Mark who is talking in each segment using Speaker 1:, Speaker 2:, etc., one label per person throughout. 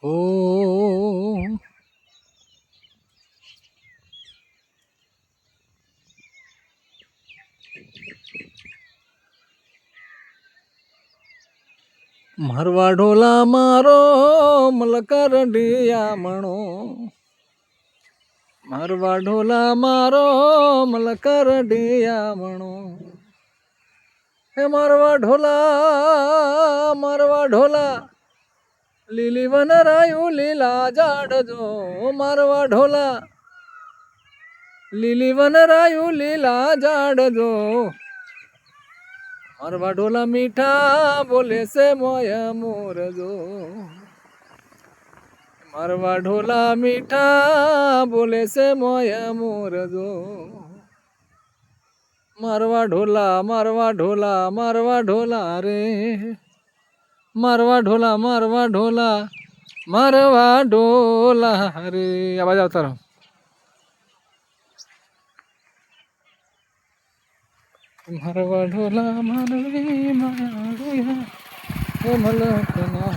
Speaker 1: હો મારવા ઢોલા મારો મલકર ડિયામણો, મારવા ઢોલા મારો મલકર ડિયામણો. હે મારવા ઢોલા લીલી વનરાયું લીલા જાડજો. મારવા ઢોલા લીલી વનરાયું લીલા જાડજો. મારવા ઢોલા મીઠા બોલે છે મોય મોરજો. મારવા ઢોલા મીઠા બોલે છે મોય મોરજો. મારવા ઢોલા મારવા ઢોલા મારવા ઢોલા રે, મારવા ઢોલા મારવા ઢોલા મારવા ઢોલા રે. આ બાજુ આવતા રહો. મારવા ઢોલા મારવી માયા મલકના.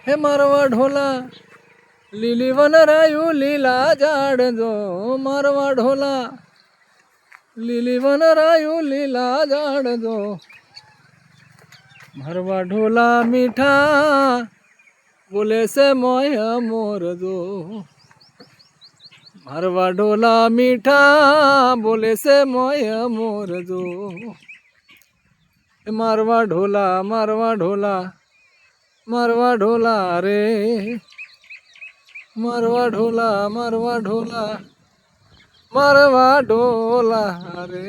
Speaker 1: હે મારવા ઢોલા લીલી વનરાયું લીલા જાડજો. મારવા ઢોલા લીલી વનરાયું લીલા જાડજો. મારવા ઢોલા મીઠા બોલે છે મોય મોરજો. મારવા ઢોલા મીઠા બોલે છે મોય મોરજો. મારવા ઢોલા મારવા ઢોલા મારવા ઢોલા રે, મારવા ઢોલા મારવા ઢોલા મારવા ઢોલા રે.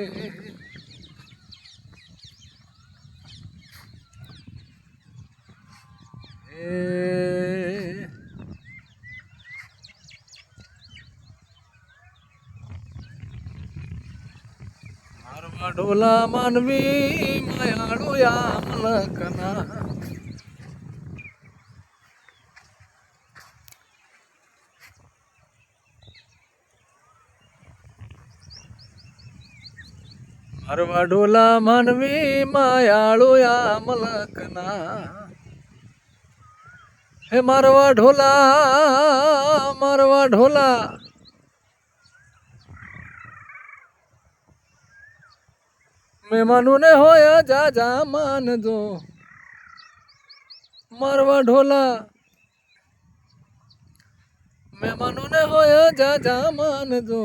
Speaker 1: મારવા ઢોલા માનવી માયાળુ યા મલકના. મારવા ઢોલા માનવી માયાળુ યા મલકના. હે મારવા ઢોલા મહેમાનો ને હોય જાજા માનજો. મારવા ઢોલા મહેમાનો ને હોય જાજા માનજો.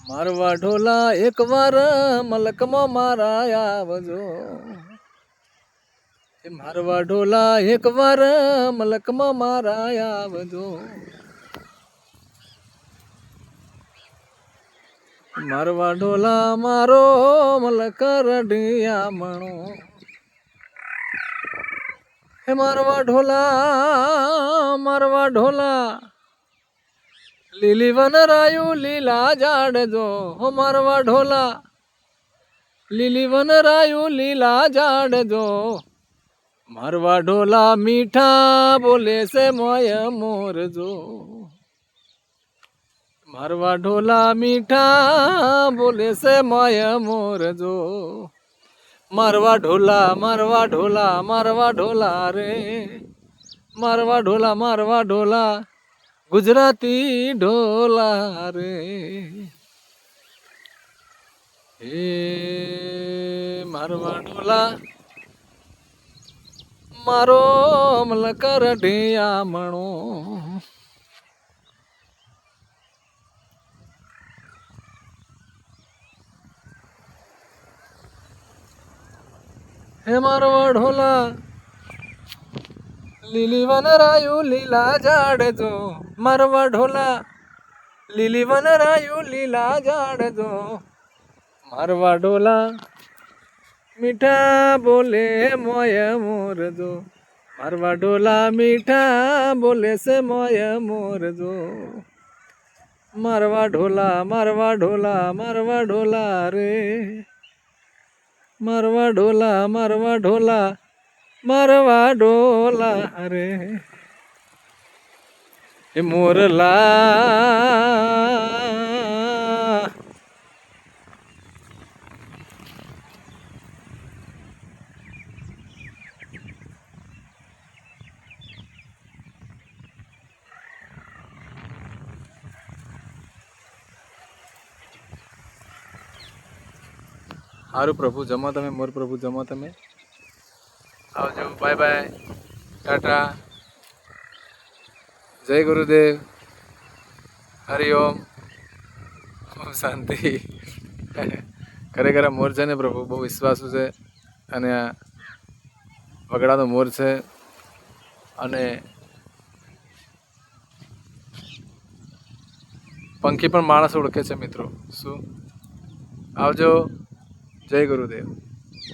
Speaker 1: મારવા ઢોલા એકવાર મલકમાં મારા આવજો. મારવા ઢોલા એકવાર મલકમાં મારા આવજો. મારવા ઢોલા મારો મલકર ડિયામણો. હે મારવા ઢોલા લીલી વનરાયું લીલા જાડજો. હો મારવા ઢોલા લીલી વનરાયું લીલા જાડજો. મારવા ઢોલા મીઠા બોલે છે મોય મોરજો. મારવા ઢોલા મીઠા બોલે છે મોય મોરજો. મારવા ઢોલા મારવા ઢોલા મારવા ઢોલા રે, મારવા ઢોલા ગુજરાતી ઢોલા રે. હે મારવા ઢોલા મારો મલકર ઢિયામણો. હે મારવા ઢોલા લીલી વનરાયું લીલા જાડજો. મારવા ઢોલા લીલી વનરાયું લીલા જાડજો. મારવા ઢોલા મીઠા બોલે મોય મોરજો. મારવા ઢોલા મીઠા બોલે છે મોય મોરજો. મારવા ઢોલા મારવા ઢોલા રે, મારવા ઢોલા મારવા ઢોલા રે. એ મોરલા સારું પ્રભુ, જમો તમે, મોર પ્રભુ જમો તમે. આવજો, બાય બાય, ટાટા, જય ગુરુદેવ, હરિઓમ, ઓમ શાંતિ. ખરેખર મોર છે ને પ્રભુ બહુ વિશ્વાસુ છે, અને આ વગડાનો મોર છે, અને પંખી પણ માણસ ઓળખે છે મિત્રો. શું? આવજો, જય ગુરુદેવ.